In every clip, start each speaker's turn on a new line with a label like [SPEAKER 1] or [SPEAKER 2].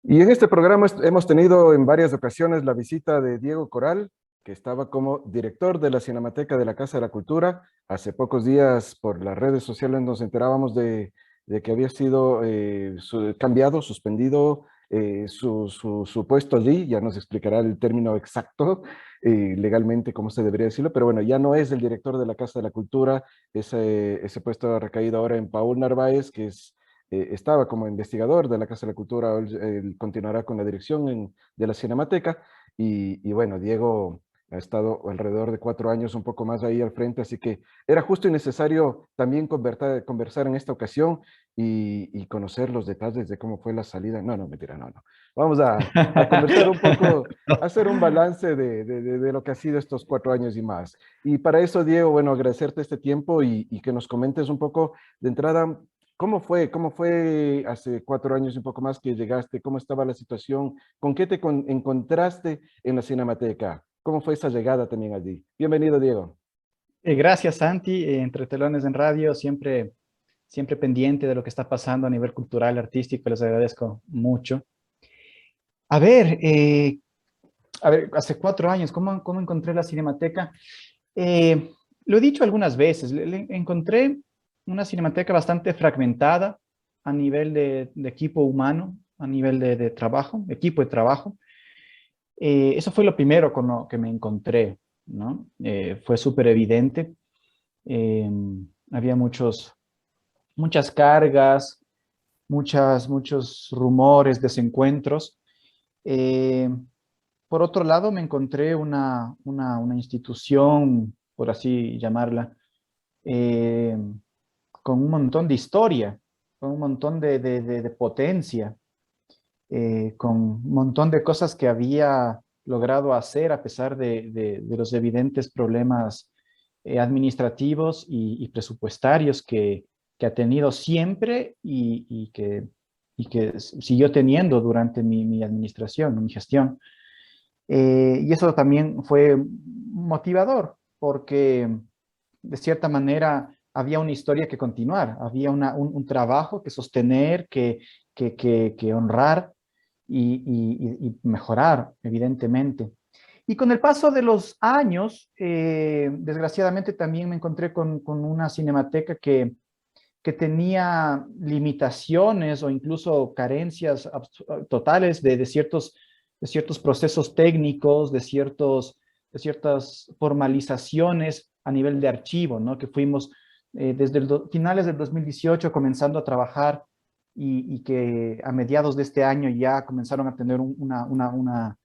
[SPEAKER 1] Y en este programa hemos tenido en varias ocasiones la visita de Diego Coral, que estaba como director de la Cinemateca de la Casa de la Cultura. Hace pocos días por las redes sociales nos enterábamos de que había sido cambiado, suspendido su puesto allí. Ya nos explicará el término exacto legalmente cómo se debería decirlo, pero bueno, ya no es el director de la Casa de la Cultura. Ese puesto ha recaído ahora en Paul Narváez, que estaba como investigador de la Casa de la Cultura. Él continuará con la dirección de la Cinemateca y bueno, Diego ha estado alrededor de 4 años, un poco más ahí al frente, así que era justo y necesario también conversar en esta ocasión y conocer los detalles de cómo fue la salida. No, no, mentira, no, no. Vamos a conversar un poco, hacer un balance de lo que ha sido estos 4 años y más. Y para eso, Diego, bueno, agradecerte este tiempo y que nos comentes un poco de entrada. ¿Cómo fue hace 4 años y un poco más que llegaste? ¿Cómo estaba la situación? ¿Con qué te encontraste en la Cinemateca? ¿Cómo fue esa llegada también allí? Bienvenido, Diego.
[SPEAKER 2] Gracias, Santi. Entre Telones en Radio, siempre pendiente de lo que está pasando a nivel cultural, artístico. Les agradezco mucho. A ver, hace 4 años, ¿cómo encontré la Cinemateca? Eh, lo he dicho algunas veces, encontré una Cinemateca bastante fragmentada a nivel de equipo humano, a nivel de trabajo, equipo de trabajo. Eso fue lo primero con lo que me encontré, ¿no? Fue súper evidente. Eh, Había muchas cargas, muchos rumores, desencuentros. Eh, por otro lado, me encontré una institución, por así llamarla, eh, con un montón de historia, con un montón de potencia, con un montón de cosas que había logrado hacer a pesar de los evidentes problemas administrativos y presupuestarios que ha tenido siempre y que siguió teniendo durante mi administración, mi gestión. Y eso también fue motivador porque de cierta manera había una historia que continuar, había un trabajo que sostener, que honrar y mejorar, evidentemente. Y con el paso de los años, desgraciadamente también me encontré con una cinemateca que tenía limitaciones o incluso carencias totales de ciertos procesos técnicos, de ciertas formalizaciones a nivel de archivo, ¿no? Que fuimos desde finales del 2018 comenzando a trabajar y que a mediados de este año ya comenzaron a tener una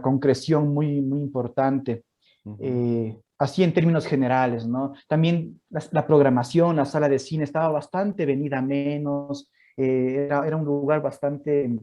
[SPEAKER 2] concreción muy importante.
[SPEAKER 1] Ujú.
[SPEAKER 2] Así en términos generales, ¿no? También la programación, la sala de cine estaba bastante venida a menos, era un lugar bastante,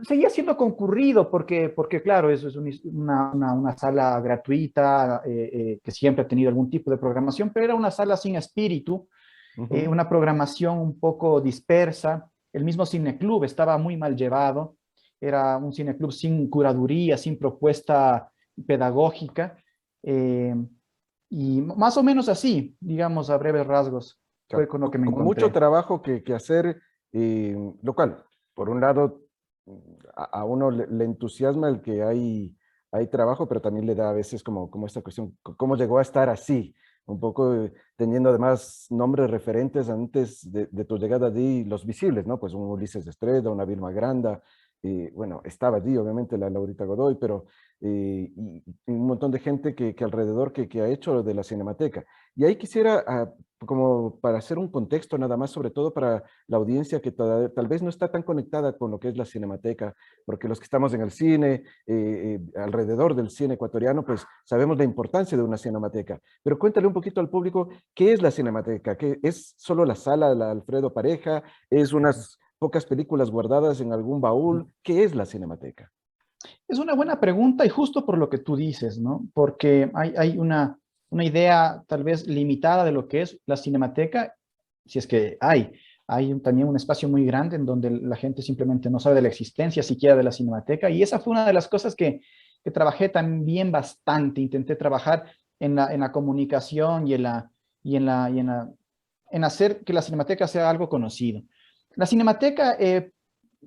[SPEAKER 2] seguía siendo concurrido porque claro, eso es una sala gratuita que siempre ha tenido algún tipo de programación, pero era una sala sin espíritu,
[SPEAKER 1] Ujú.
[SPEAKER 2] una programación un poco dispersa. El mismo cineclub estaba muy mal llevado, era un cineclub sin curaduría, sin propuesta pedagógica, eh, y más o menos así, digamos, a breves rasgos, fue
[SPEAKER 1] Claro,
[SPEAKER 2] con lo que me
[SPEAKER 1] con mucho
[SPEAKER 2] encontré.
[SPEAKER 1] trabajo que hacer, lo cual, por un lado, a uno le entusiasma el que hay trabajo, pero también le da a veces como esta cuestión, cómo llegó a estar así, un poco teniendo además nombres referentes antes de tu llegada allí, los visibles, ¿no? Pues un Ulises Estrella, una Vilma Granda, bueno, estaba allí obviamente la Laurita Godoy, pero y un montón de gente que alrededor que ha hecho de la Cinemateca. Y ahí quisiera, como para hacer un contexto nada más, sobre todo para la audiencia que tal vez no está tan conectada con lo que es la Cinemateca, porque los que estamos en el cine, alrededor del cine ecuatoriano, pues sabemos la importancia de una Cinemateca. Pero cuéntale un poquito al público, ¿qué es la Cinemateca? ¿Qué es solo la sala, la Alfredo Pareja? ¿Es unas pocas películas guardadas en algún baúl? ¿Qué es la Cinemateca?
[SPEAKER 2] Es una buena pregunta y justo por lo que tú dices, ¿no? Porque hay una idea tal vez limitada de lo que es la cinemateca, si es que hay también un espacio muy grande en donde la gente simplemente no sabe de la existencia siquiera de la cinemateca y esa fue una de las cosas que trabajé también bastante, intenté trabajar en la comunicación y en hacer que la cinemateca sea algo conocido. La cinemateca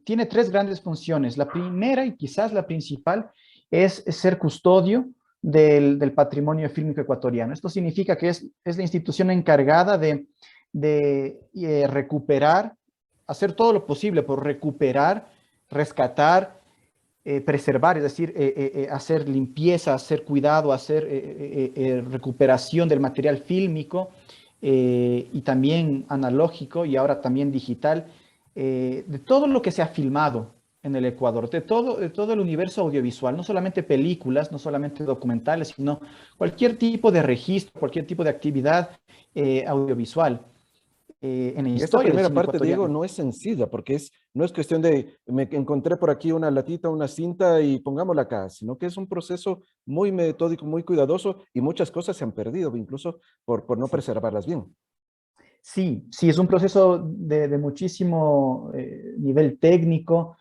[SPEAKER 2] tiene tres grandes funciones. La primera, y quizás la principal, es ser custodio del patrimonio fílmico ecuatoriano. Esto significa que es la institución encargada de recuperar, hacer todo lo posible por recuperar, rescatar, preservar, es decir, hacer limpieza, hacer cuidado, hacer recuperación del material fílmico y también analógico y ahora también digital, de todo lo que se ha filmado en el Ecuador, de todo el universo audiovisual, no solamente películas, no solamente documentales, sino cualquier tipo de registro, cualquier tipo de actividad audiovisual en la
[SPEAKER 1] Y esta
[SPEAKER 2] historia del
[SPEAKER 1] primera
[SPEAKER 2] cine
[SPEAKER 1] parte, Diego,
[SPEAKER 2] ecuatoriano.
[SPEAKER 1] no es sencilla, porque no es cuestión de, me encontré por aquí una latita, una cinta y pongámosla acá, sino que es un proceso muy metódico, muy cuidadoso y muchas cosas se han perdido, incluso por no
[SPEAKER 2] Sí.
[SPEAKER 1] preservarlas bien.
[SPEAKER 2] Sí, sí, es un proceso de muchísimo nivel técnico,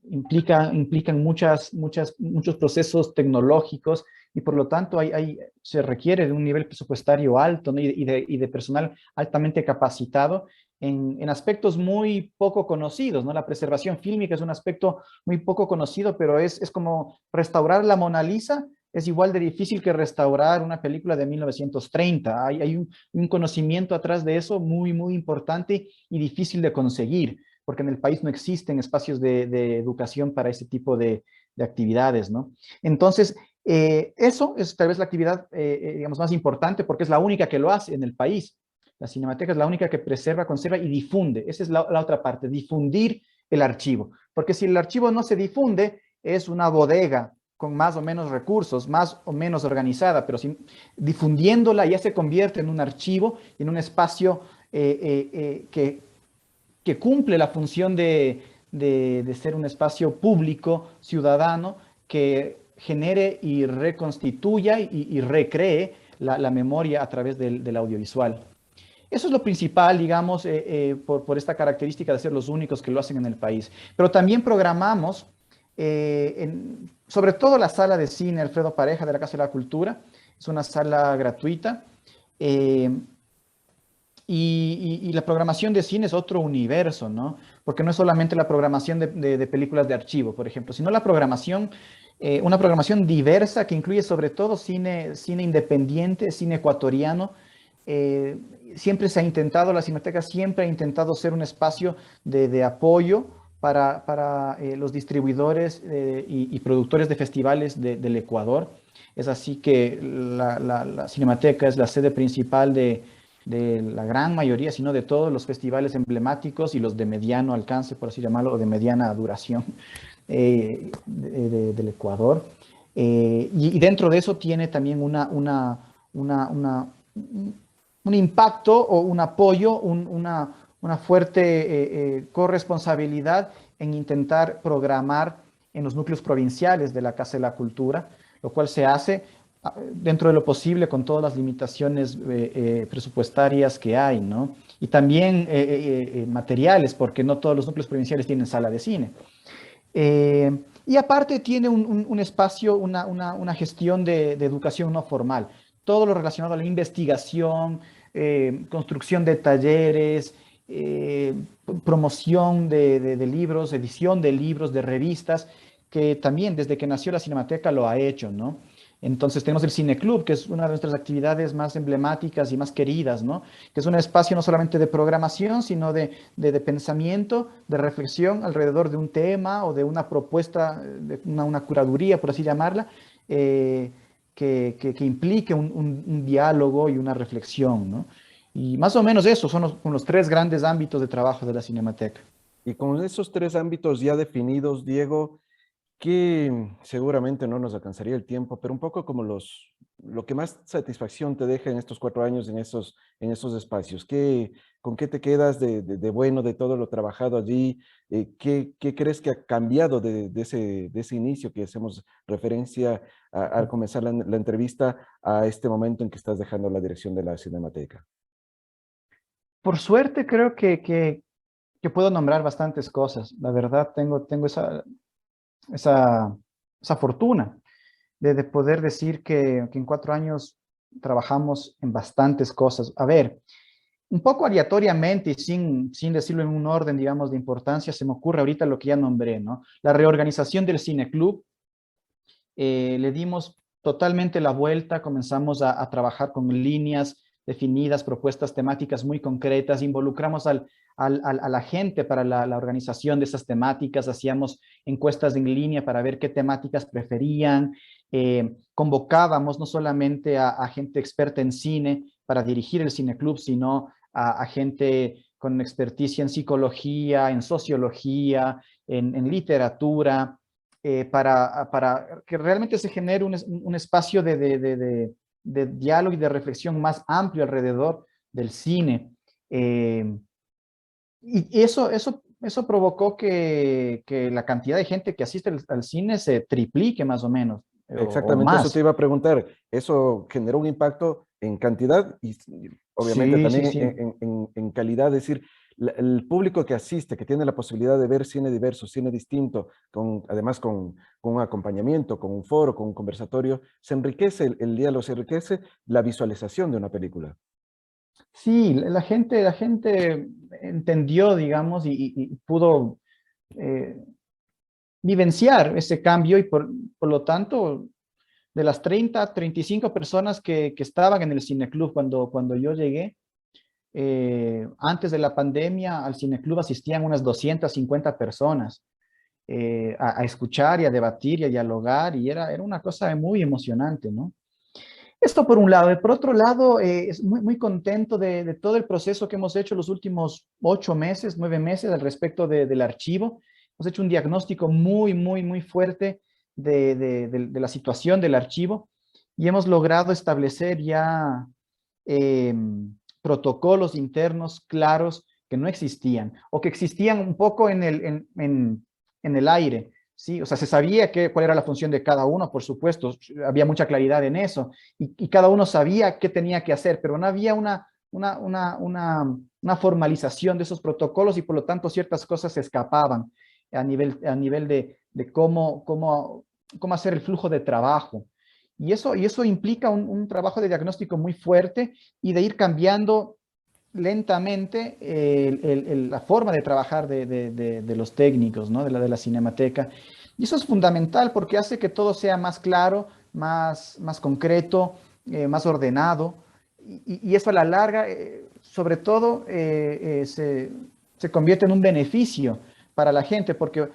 [SPEAKER 2] implican muchos procesos tecnológicos y por lo tanto se requiere de un nivel presupuestario alto, ¿no? y de personal altamente capacitado en aspectos muy poco conocidos, ¿no? La preservación fílmica es un aspecto muy poco conocido, pero es como restaurar la Mona Lisa. Es igual de difícil que restaurar una película de 1930. Hay un conocimiento atrás de eso muy, muy importante y difícil de conseguir, porque en el país no existen espacios de educación para ese tipo de actividades, ¿no? Entonces, eso es tal vez la actividad, digamos, más importante porque es la única que lo hace en el país. La Cinemateca es la única que preserva, conserva y difunde. Esa es la otra parte, difundir el archivo. Porque si el archivo no se difunde, es una bodega con más o menos recursos, más o menos organizada, pero difundiéndola ya se convierte en un archivo, en un espacio que cumple la función de ser un espacio público, ciudadano, que genere y reconstituya y recree la memoria a través del audiovisual. Eso es lo principal, digamos, por esta característica de ser los únicos que lo hacen en el país. Pero también programamos, sobre todo la sala de cine Alfredo Pareja de la Casa de la Cultura, es una sala gratuita. eh, y la programación de cine es otro universo, ¿no? Porque no es solamente la programación de películas de archivo, por ejemplo, sino una programación diversa que incluye sobre todo cine independiente, cine ecuatoriano. Eh, Siempre se ha intentado, la Cinemateca siempre ha intentado ser un espacio de apoyo para los distribuidores y productores de festivales del Ecuador. Es así que la Cinemateca es la sede principal de la gran mayoría, sino de todos los festivales emblemáticos y los de mediano alcance, por así llamarlo, o de mediana duración del Ecuador. Y dentro de eso tiene también un impacto o un apoyo, una fuerte corresponsabilidad en intentar programar en los núcleos provinciales de la Casa de la Cultura, lo cual se hace dentro de lo posible con todas las limitaciones presupuestarias que hay, ¿no? Y también materiales, porque no todos los núcleos provinciales tienen sala de cine. Y aparte tiene un espacio, una gestión de educación no formal. Todo lo relacionado a la investigación, construcción de talleres, eh, promoción de libros, edición de libros, de revistas, que también desde que nació la Cinemateca lo ha hecho, ¿no? Entonces tenemos el Cine Club, que es una de nuestras actividades más emblemáticas y más queridas, ¿no? Que es un espacio no solamente de programación, sino de pensamiento, de reflexión alrededor de un tema o de una propuesta, de una curaduría, por así llamarla, que implique un diálogo y una reflexión, ¿no? Y más o menos eso son los tres grandes ámbitos de trabajo de la Cinemateca.
[SPEAKER 1] Y con esos tres ámbitos ya definidos, Diego, que seguramente no nos alcanzaría el tiempo, pero un poco como lo que más satisfacción te deja en estos 4 años en esos espacios. ¿Con qué te quedas de bueno, de todo lo trabajado allí? ¿Qué crees que ha cambiado de ese inicio que hacemos referencia al comenzar la entrevista a este momento en que estás dejando la dirección de la Cinemateca?
[SPEAKER 2] Por suerte creo que puedo nombrar bastantes cosas. La verdad, tengo esa, esa fortuna de poder decir que en 4 años trabajamos en bastantes cosas. A ver, un poco aleatoriamente y sin decirlo en un orden, digamos, de importancia, se me ocurre ahorita lo que ya nombré, ¿no? La reorganización del cineclub, le dimos totalmente la vuelta, comenzamos a trabajar con líneas definidas, propuestas temáticas muy concretas, involucramos a la gente para la organización de esas temáticas, hacíamos encuestas en línea para ver qué temáticas preferían, convocábamos no solamente a gente experta en cine para dirigir el cineclub, sino a gente con experticia en psicología, en sociología, en literatura, para que realmente se genere un espacio de diálogo y de reflexión más amplio alrededor del cine. Y eso provocó que la cantidad de gente que asiste al cine se triplique más o menos, o
[SPEAKER 1] Exactamente, eso te
[SPEAKER 2] más.
[SPEAKER 1] iba a preguntar. Eso generó un impacto en cantidad y obviamente
[SPEAKER 2] Sí, sí,
[SPEAKER 1] también
[SPEAKER 2] sí.
[SPEAKER 1] en calidad, es decir, el público que asiste, que tiene la posibilidad de ver cine diverso, cine distinto, además con un acompañamiento, con un foro, con un conversatorio, se enriquece el diálogo, se enriquece la visualización de una película.
[SPEAKER 2] Sí, la gente entendió, digamos, y pudo eh, vivenciar ese cambio y por lo tanto, de las 35 personas que estaban en el cineclub cuando yo llegué, antes de la pandemia al cineclub asistían unas 250 personas a escuchar y a debatir y a dialogar y era una cosa muy emocionante, ¿no? Esto por un lado. Y por otro lado, es muy contento de todo el proceso que hemos hecho los últimos 8 meses, 9 meses al respecto del archivo. Hemos hecho un diagnóstico muy fuerte de la situación del archivo y hemos logrado establecer ya eh, protocolos internos claros que no existían o que existían un poco en el aire. Sí, o sea, se sabía cuál era la función de cada uno, por supuesto, había mucha claridad en eso, y cada uno sabía qué tenía que hacer, pero no había una formalización de esos protocolos y por lo tanto ciertas cosas se escapaban a nivel de cómo hacer el flujo de trabajo. Y eso implica un trabajo de diagnóstico muy fuerte y de ir cambiando lentamente la forma de trabajar de los técnicos, ¿no? de la cinemateca. Y eso es fundamental porque hace que todo sea más claro, más concreto, más ordenado. Y eso a la larga, sobre todo, se convierte en un beneficio para la gente porque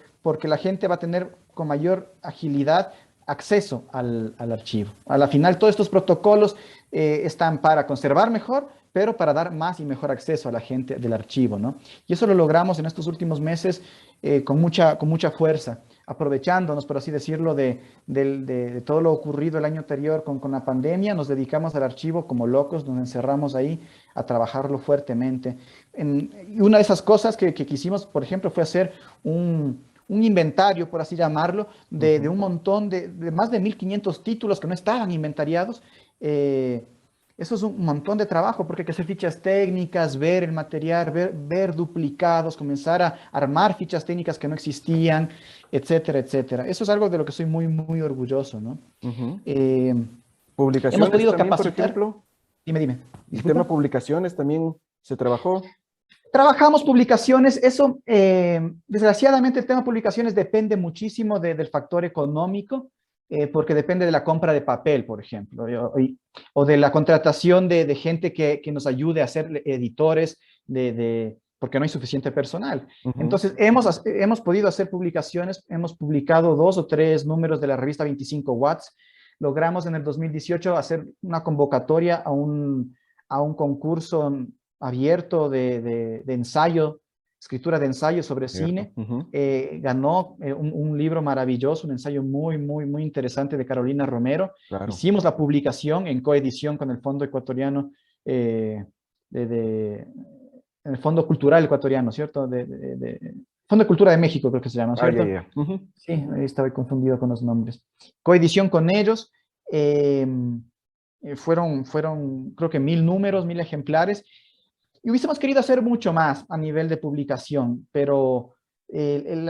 [SPEAKER 2] la gente va a tener con mayor agilidad acceso al archivo. A la final, todos estos protocolos están para conservar mejor, pero para dar más y mejor acceso a la gente del archivo, ¿no? Y eso lo logramos en estos últimos meses con mucha fuerza, aprovechándonos, por así decirlo, de todo lo ocurrido el año anterior con la pandemia, nos dedicamos al archivo como locos, nos encerramos ahí a trabajarlo fuertemente. Y una de esas cosas que quisimos, por ejemplo, fue hacer un inventario, por así llamarlo, de
[SPEAKER 1] Ujú.
[SPEAKER 2] un montón de más de 1.500 títulos que no estaban inventariados. Eso es un montón de trabajo porque hay que hacer fichas técnicas, ver el material, ver duplicados, comenzar a armar fichas técnicas que no existían, etcétera, etcétera. Eso es algo de lo que soy muy orgulloso, ¿no?
[SPEAKER 1] Ujú.
[SPEAKER 2] Eh, Hemos
[SPEAKER 1] Publicaciones
[SPEAKER 2] podido
[SPEAKER 1] también, por
[SPEAKER 2] capacitar,
[SPEAKER 1] ejemplo,
[SPEAKER 2] dime,
[SPEAKER 1] el tema
[SPEAKER 2] disculpa.
[SPEAKER 1] publicaciones también se trabajó.
[SPEAKER 2] Trabajamos publicaciones, eso, desgraciadamente el tema publicaciones depende muchísimo del factor económico, porque depende de la compra de papel, por ejemplo, o de la contratación de gente que nos ayude a ser editores, porque no hay suficiente personal.
[SPEAKER 1] Ujú.
[SPEAKER 2] Entonces, hemos podido hacer publicaciones, hemos publicado 2 o 3 números de la revista 25 Watts, logramos en el 2018 hacer una convocatoria a un concurso abierto de ensayo, escritura de ensayo sobre
[SPEAKER 1] Cierto.
[SPEAKER 2] cine.
[SPEAKER 1] Ujú.
[SPEAKER 2] Ganó un libro maravilloso, un ensayo muy interesante de Carolina Romero.
[SPEAKER 1] Claro.
[SPEAKER 2] Hicimos la publicación en coedición con el Fondo Ecuatoriano, eh, de, de- el Fondo Cultural Ecuatoriano, ¿cierto? Fondo de Cultura de México, creo que se llama,
[SPEAKER 1] Ah, ya,
[SPEAKER 2] ¿cierto?
[SPEAKER 1] ya. Ujú.
[SPEAKER 2] Sí, ahí estaba confundido con los nombres. Coedición con ellos. eh, fueron, creo que 1.000 números, 1.000 ejemplares, y hubiésemos querido hacer mucho más a nivel de publicación, pero el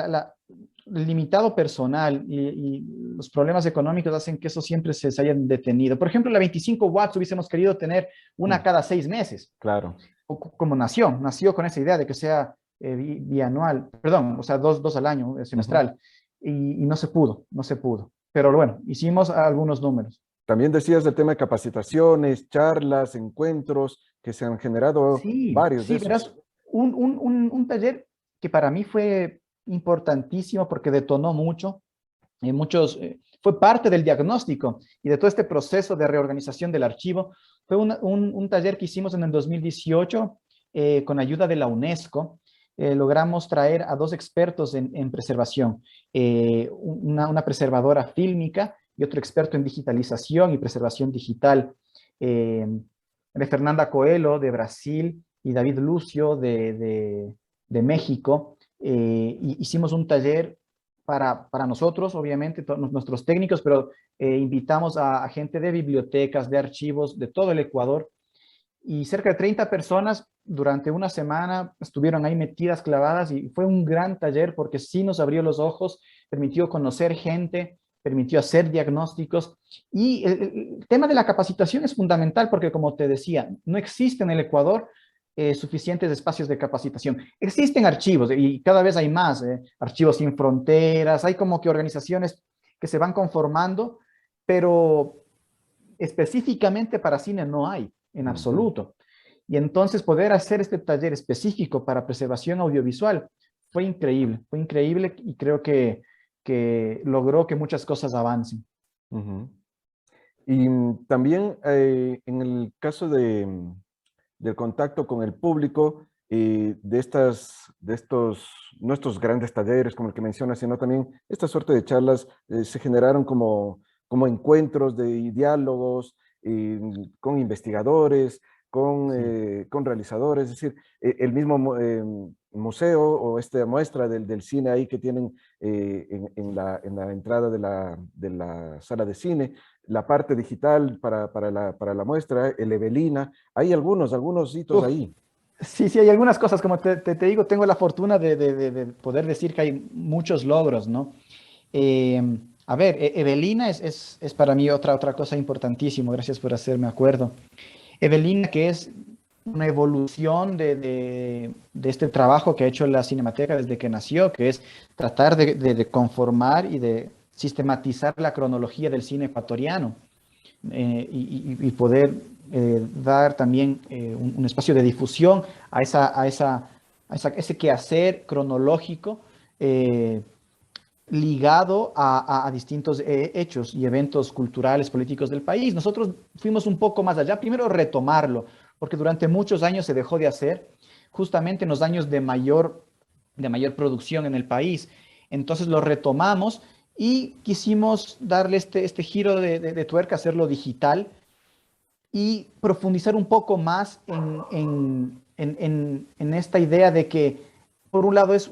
[SPEAKER 2] limitado personal y los problemas económicos hacen que eso siempre se hayan detenido. Por ejemplo, la 25 watts hubiésemos querido tener una
[SPEAKER 1] Mm.
[SPEAKER 2] cada 6 meses,
[SPEAKER 1] Claro.
[SPEAKER 2] como nació con esa idea de que sea bianual, perdón, o sea, dos al año,
[SPEAKER 1] Ujú.
[SPEAKER 2] semestral, y no se pudo, no se pudo. Pero bueno, hicimos algunos números.
[SPEAKER 1] También decías del tema de capacitaciones, charlas, encuentros, que se han generado
[SPEAKER 2] Sí,
[SPEAKER 1] varios de
[SPEAKER 2] sí, verás,
[SPEAKER 1] esos.
[SPEAKER 2] un taller que para mí fue importantísimo porque detonó mucho, fue parte del diagnóstico y de todo este proceso de reorganización del archivo. Fue un taller que hicimos en el 2018 con ayuda de la UNESCO. Logramos traer a dos expertos en preservación, una preservadora fílmica y otro experto en digitalización y preservación digital. Eh, de Fernanda Coelho de Brasil y David Lucio de México. Hicimos un taller para nosotros, obviamente, nuestros técnicos, pero invitamos a gente de bibliotecas, de archivos, de todo el Ecuador, y cerca de 30 personas durante una semana estuvieron ahí metidas, clavadas, y fue un gran taller porque sí nos abrió los ojos, permitió conocer gente, permitió hacer diagnósticos, y el tema de la capacitación es fundamental porque, como te decía, no existe en el Ecuador suficientes espacios de capacitación. Existen archivos y cada vez hay más, Archivos Sin Fronteras, hay como que organizaciones que se van conformando, pero específicamente para cine no hay en
[SPEAKER 1] Ujú.
[SPEAKER 2] absoluto. Y entonces poder hacer este taller específico para preservación audiovisual fue increíble y creo que logró que muchas cosas avancen.
[SPEAKER 1] Ujú. Y también en el caso de, del contacto con el público, de estos, nuestros grandes talleres, como el que mencionas, sino también esta suerte de charlas, se generaron como, como encuentros de diálogos con investigadores,
[SPEAKER 2] Sí.
[SPEAKER 1] con realizadores, es decir, el mismo museo o esta muestra del cine ahí que tienen en la entrada de la sala de cine, la parte digital para la muestra, el Evelina, hay algunos hitos
[SPEAKER 2] Uf,
[SPEAKER 1] ahí.
[SPEAKER 2] sí, sí, hay algunas cosas, como te digo, tengo la fortuna de poder decir que hay muchos logros, ¿no? Eh, a ver, Evelina es para mí otra cosa importantísima, gracias por hacerme acuerdo. Evelina, que es una evolución de este trabajo que ha hecho la Cinemateca desde que nació, que es tratar de conformar y de sistematizar la cronología del cine ecuatoriano, y poder dar también un espacio de difusión ese quehacer cronológico eh, ligado a distintos hechos y eventos culturales, políticos del país. Nosotros fuimos un poco más allá, primero retomarlo, porque durante muchos años se dejó de hacer, justamente en los años de mayor producción en el país. Entonces lo retomamos y quisimos darle este giro de tuerca, hacerlo digital y profundizar un poco más en esta idea de que, por un lado, es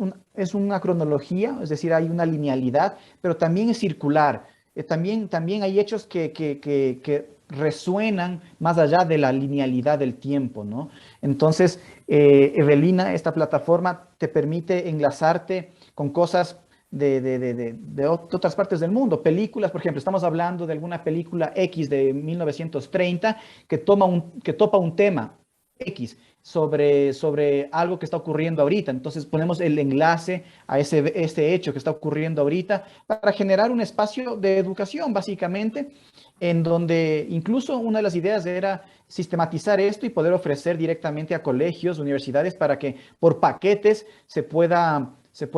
[SPEAKER 2] una cronología, es decir, hay una linealidad, pero también es circular. También hay hechos que resuenan más allá de la linealidad del tiempo, ¿no? Entonces, Evelina, esta plataforma te permite enlazarte con cosas de otras partes del mundo. Películas, por ejemplo, estamos hablando de alguna película X de 1930 que topa un tema X sobre algo que está ocurriendo ahorita. Entonces ponemos el enlace a ese hecho que está ocurriendo ahorita para generar un espacio de educación, básicamente, en donde incluso una de las ideas era sistematizar esto y poder ofrecer directamente a colegios, universidades, para que por paquetes se pueda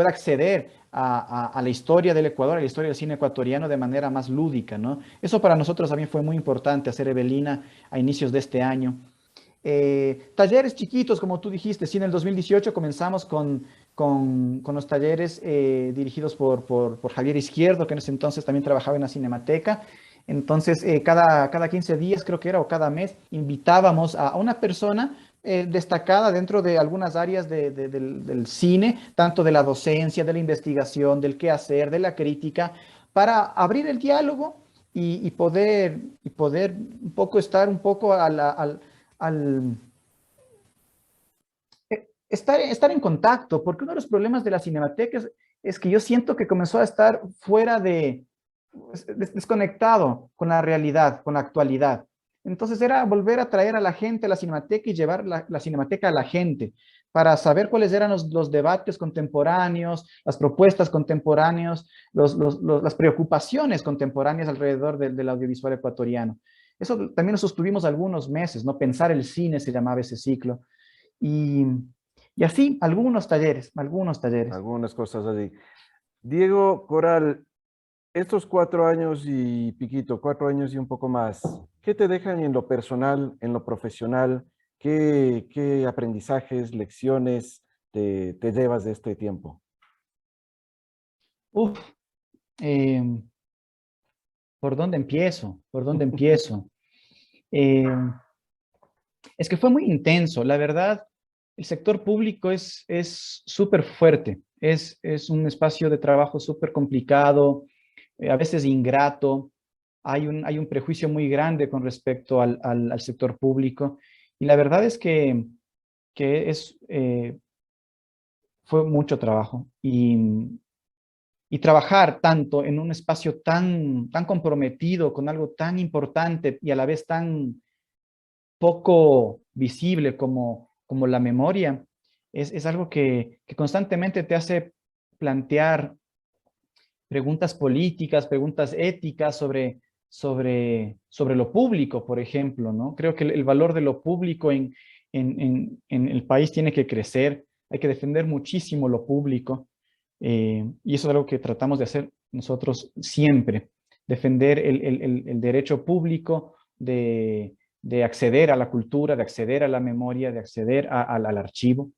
[SPEAKER 2] acceder a la historia del Ecuador, a la historia del cine ecuatoriano de manera más lúdica, ¿no? Eso para nosotros también fue muy importante, hacer Evelina a inicios de este año. Talleres chiquitos, como tú dijiste, sí, en el 2018 comenzamos con los talleres dirigidos por Javier Izquierdo, que en ese entonces también trabajaba en la Cinemateca. Entonces, cada 15 días, creo que era, o cada mes, invitábamos a una persona destacada dentro de algunas áreas del cine, tanto de la docencia, de la investigación, del quehacer, de la crítica, para abrir el diálogo y poder un poco estar un poco al estar en contacto, porque uno de los problemas de la Cinemateca es que yo siento que comenzó a estar fuera desconectado con la realidad, con la actualidad. Entonces era volver a traer a la gente a la cinemateca y llevar la cinemateca a la gente para saber cuáles eran los debates contemporáneos, las propuestas contemporáneas, las preocupaciones contemporáneas alrededor del audiovisual ecuatoriano. Eso también lo sostuvimos algunos meses, ¿no? Pensar el cine se llamaba ese ciclo. Y, y así, algunos talleres, algunos talleres.
[SPEAKER 1] Algunas cosas así. Diego Coral, estos 4 años y piquito, 4 años y un poco más, ¿qué te dejan en lo personal, en lo profesional? ¿Qué aprendizajes, lecciones te llevas de este tiempo?
[SPEAKER 2] Uf, eh, ¿por dónde empiezo? ¿Por dónde empiezo? Eh, es que fue muy intenso, la verdad. El sector público es súper fuerte, es un espacio de trabajo súper complicado, a veces ingrato. Hay un prejuicio muy grande con respecto al sector público. Y la verdad es que fue mucho trabajo. Y trabajar tanto en un espacio tan comprometido con algo tan importante y a la vez tan poco visible como la memoria, es algo que constantemente te hace plantear preguntas políticas, preguntas éticas sobre lo público, por ejemplo, ¿no? Creo que el valor de lo público en el país tiene que crecer, hay que defender muchísimo lo público, y eso es algo que tratamos de hacer nosotros siempre, defender el derecho público de acceder a la cultura, de acceder a la memoria, de acceder al archivo.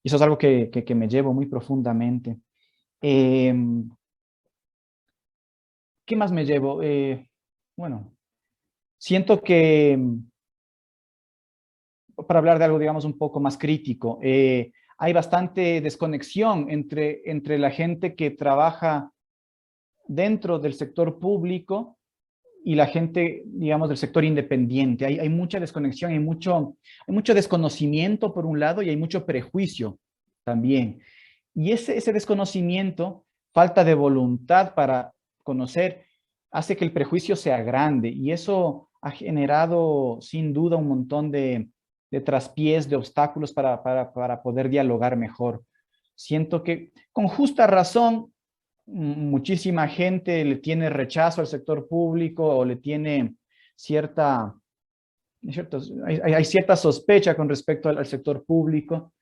[SPEAKER 2] Y eso es algo que me llevo muy profundamente. Eh, ¿Qué más me llevo? Bueno, siento que, para hablar de algo, digamos, un poco más crítico, hay bastante desconexión entre la gente que trabaja dentro del sector público y la gente, digamos, del sector independiente. Hay mucha desconexión, hay mucho desconocimiento por un lado y hay mucho prejuicio también. Y ese desconocimiento, falta de voluntad para conocer, hace que el prejuicio sea grande y eso ha generado sin duda un montón de traspiés, de obstáculos para poder dialogar mejor. Siento que con justa razón muchísima gente le tiene rechazo al sector público o le tiene cierta, hay cierta sospecha con respecto al sector público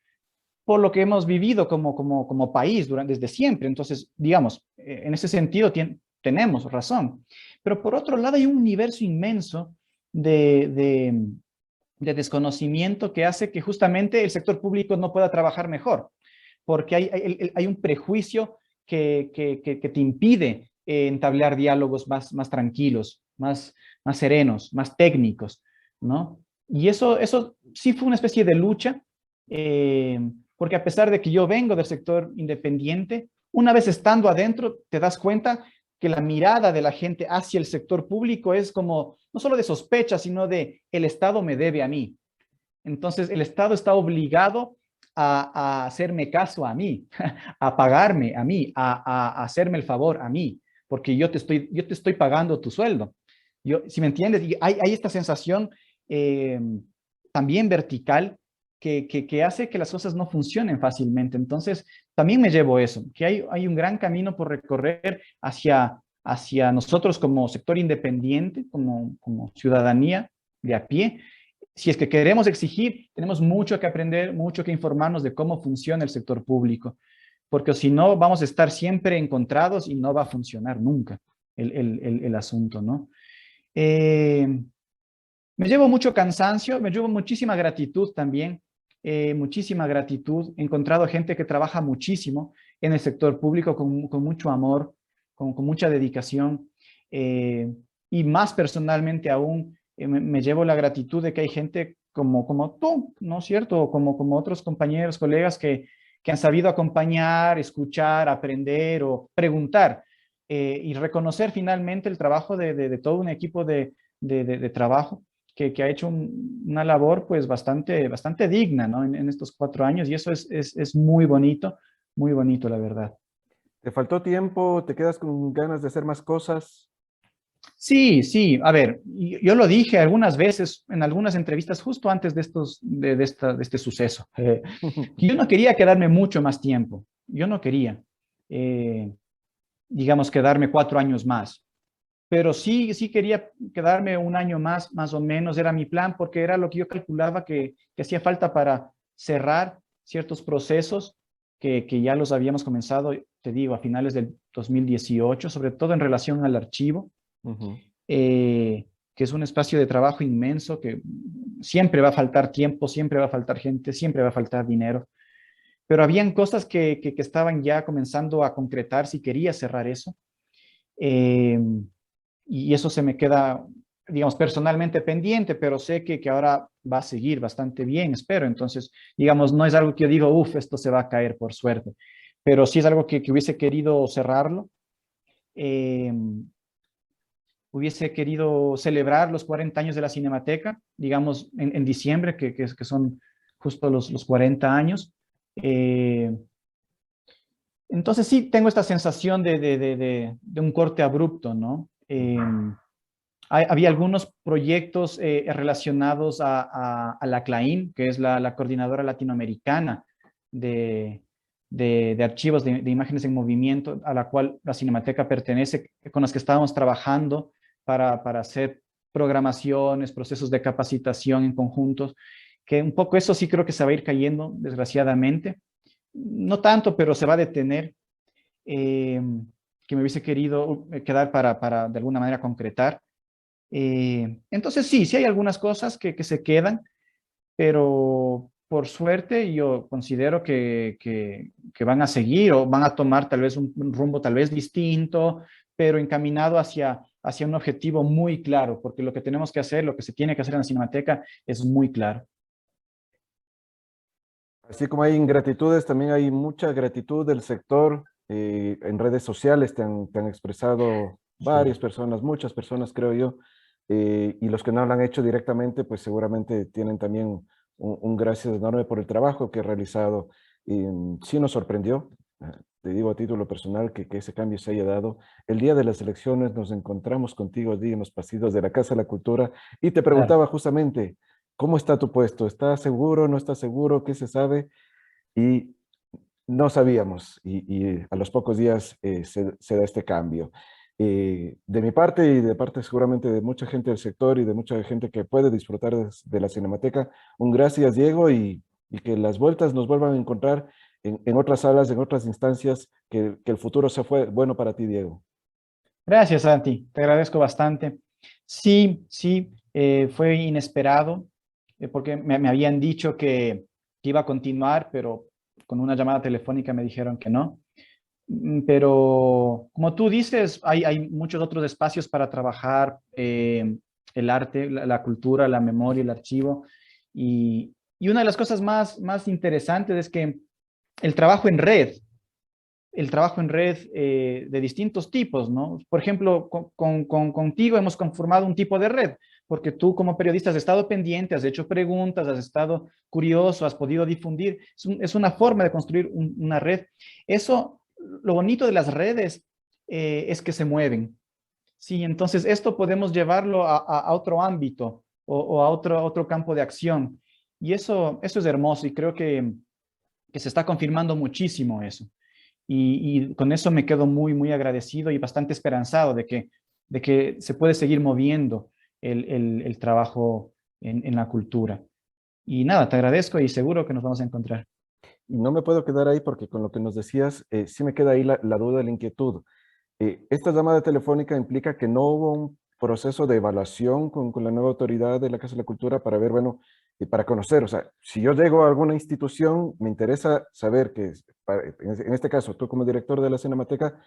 [SPEAKER 2] por lo que hemos vivido como país desde siempre. Entonces, digamos, en ese sentido tenemos razón. Pero por otro lado hay un universo inmenso de, de, de desconocimiento que hace que justamente el sector público no pueda trabajar mejor, porque hay un prejuicio que te impide entablar diálogos más tranquilos, más serenos, más técnicos, ¿no? Y eso sí fue una especie de lucha, eh, porque a pesar de que yo vengo del sector independiente, una vez estando adentro, te das cuenta que la mirada de la gente hacia el sector público es como, no solo de sospecha, sino de el Estado me debe a mí. Entonces, el Estado está obligado a hacerme caso a mí, a pagarme a mí, a hacerme el favor a mí, porque yo te estoy pagando tu sueldo. Si me entiendes, y hay esta sensación eh, también vertical que hace que las cosas no funcionen fácilmente. Entonces, también me llevo eso, que hay un gran camino por recorrer hacia nosotros como sector independiente, como ciudadanía de a pie. Si es que queremos exigir, tenemos mucho que aprender, mucho que informarnos de cómo funciona el sector público, porque si no, vamos a estar siempre encontrados y no va a funcionar nunca el asunto, ¿no? Eh, Me llevo mucho cansancio, me llevo muchísima gratitud también, muchísima gratitud. He encontrado gente que trabaja muchísimo en el sector público con mucho amor, con mucha dedicación. Y más personalmente aún, me llevo la gratitud de que hay gente como tú, ¿no es cierto? O como otros compañeros, colegas que han sabido acompañar, escuchar, aprender o preguntar y reconocer finalmente el trabajo de todo un equipo de trabajo que ha hecho una labor pues bastante digna, ¿no? En estos 4 años y eso es muy bonito, la verdad.
[SPEAKER 1] ¿Te faltó tiempo? ¿Te quedas con ganas de hacer más cosas?
[SPEAKER 2] Sí, sí, a ver, yo lo dije algunas veces en algunas entrevistas justo antes de de este suceso, que yo no quería quedarme mucho más tiempo, yo no quería, eh, digamos, quedarme 4 años más, pero sí, sí quería quedarme un año más, más o menos, era mi plan, porque era lo que yo calculaba que hacía falta para cerrar ciertos procesos que ya los habíamos comenzado, te digo, a finales del 2018, sobre todo en relación al archivo,
[SPEAKER 1] Ujú.
[SPEAKER 2] que es un espacio de trabajo inmenso, que siempre va a faltar tiempo, siempre va a faltar gente, siempre va a faltar dinero, pero habían cosas que estaban ya comenzando a concretar si quería cerrar eso. Eh, y eso se me queda, digamos, personalmente pendiente, pero sé que ahora va a seguir bastante bien, espero. Entonces, digamos, no es algo que yo digo, uff, esto se va a caer por suerte, pero sí es algo que hubiese querido cerrarlo. Eh, Hubiese querido celebrar los 40 años de la Cinemateca, digamos, en diciembre, que son justo los 40 años. Eh, entonces sí, tengo esta sensación de un corte abrupto, ¿no? Había algunos proyectos relacionados a la CLAIN, que es la coordinadora latinoamericana de, de archivos de imágenes en movimiento, a la cual la Cinemateca pertenece, con las que estábamos trabajando para hacer programaciones, procesos de capacitación en conjuntos, que un poco eso sí creo que se va a ir cayendo, desgraciadamente. No tanto, pero se va a detener. eh, que me hubiese querido quedar para de alguna manera concretar. Entonces sí, sí hay algunas cosas que se quedan, pero por suerte yo considero que van a seguir o van a tomar tal vez un rumbo tal vez distinto, pero encaminado hacia un objetivo muy claro, porque lo que tenemos que hacer, lo que se tiene que hacer en la Cinemateca es muy claro.
[SPEAKER 1] Así como hay ingratitudes, también hay mucha gratitud del sector. En redes sociales te han expresado
[SPEAKER 2] Sí,
[SPEAKER 1] varias personas, muchas personas creo yo, y los que no lo han hecho directamente, pues seguramente tienen también un gracias enorme por el trabajo que he realizado. Y sí nos sorprendió, te digo a título personal, que ese cambio se haya dado. El día de las elecciones nos encontramos contigo allí en los pasillos de la Casa de la Cultura y te
[SPEAKER 2] claro.
[SPEAKER 1] preguntaba justamente, ¿cómo está tu puesto? ¿Estás seguro? ¿No estás seguro? ¿Qué se sabe? Y no sabíamos. Y a los pocos días se da este cambio. De mi parte y de parte seguramente de mucha gente del sector y de mucha gente que puede disfrutar de la Cinemateca, un gracias, Diego, y que las vueltas nos vuelvan a encontrar en otras salas, en otras instancias, que el futuro se fue bueno para ti, Diego.
[SPEAKER 2] Gracias, Santi. Te agradezco bastante. Sí, sí, fue inesperado, porque me habían dicho que iba a continuar, pero con una llamada telefónica me dijeron que no. Pero como tú dices, hay muchos otros espacios para trabajar el arte, la cultura, la memoria, el archivo. Y una de las cosas más interesantes es que el trabajo en red, el trabajo en red de distintos tipos, ¿no? Por ejemplo, contigo hemos conformado un tipo de red, porque tú como periodista has estado pendiente, has hecho preguntas, has estado curioso, has podido difundir. Es una forma de construir una red. Eso, lo bonito de las redes es que se mueven. Sí, entonces esto podemos llevarlo a otro ámbito o a otro campo de acción. Y eso es hermoso y creo que se está confirmando muchísimo eso. Y con eso me quedo muy, muy agradecido y bastante esperanzado de que se puede seguir moviendo el trabajo en la cultura. Y nada, te agradezco y seguro que nos vamos a encontrar.
[SPEAKER 1] Y no me puedo quedar ahí porque con lo que nos decías, sí me queda ahí la duda, la inquietud. Esta llamada telefónica implica que no hubo un proceso de evaluación con la nueva autoridad de la Casa de la Cultura para ver, bueno, y para conocer, o sea, si yo llego a alguna institución, me interesa saber que, en este caso, tú como director de la Cinemateca,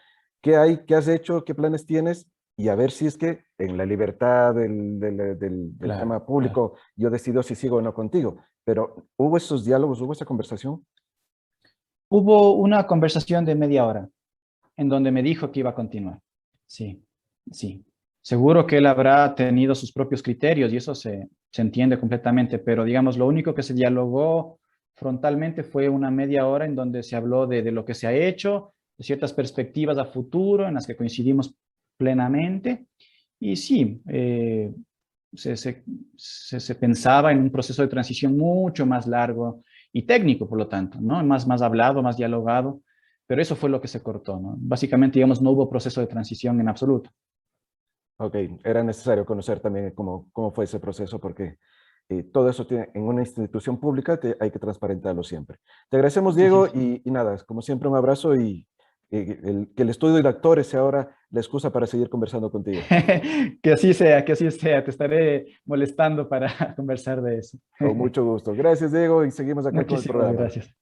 [SPEAKER 1] ¿qué hay, qué has hecho, qué planes tienes? Y a ver si es que en la libertad del
[SPEAKER 2] Claro,
[SPEAKER 1] tema
[SPEAKER 2] claro.
[SPEAKER 1] público yo decido si sigo o no contigo. Pero ¿hubo esos diálogos, hubo esa conversación?
[SPEAKER 2] Hubo una conversación de media hora en donde me dijo que iba a continuar. Sí, sí. Seguro que él habrá tenido sus propios criterios y eso se entiende completamente, pero digamos, lo único que se dialogó frontalmente fue una media hora en donde se habló de lo que se ha hecho, de ciertas perspectivas a futuro en las que coincidimos plenamente Y sí, se pensaba en un proceso de transición mucho más largo y técnico, por lo tanto, ¿no? Más hablado, más dialogado, pero eso fue lo que se cortó, ¿no? Básicamente, digamos, no hubo proceso de transición en absoluto.
[SPEAKER 1] Ok, era necesario conocer también cómo fue ese proceso porque todo eso tiene, en una institución pública hay que transparentarlo siempre. Te agradecemos,
[SPEAKER 2] Así
[SPEAKER 1] Diego,
[SPEAKER 2] es.
[SPEAKER 1] y nada, como siempre un abrazo y que el estudio de actores sea ahora la excusa para seguir conversando contigo.
[SPEAKER 2] Que así sea, que así sea. Te estaré molestando para conversar de eso.
[SPEAKER 1] Con mucho gusto. Gracias, Diego, y seguimos acá con el
[SPEAKER 2] Muchísimas
[SPEAKER 1] programa.
[SPEAKER 2] gracias.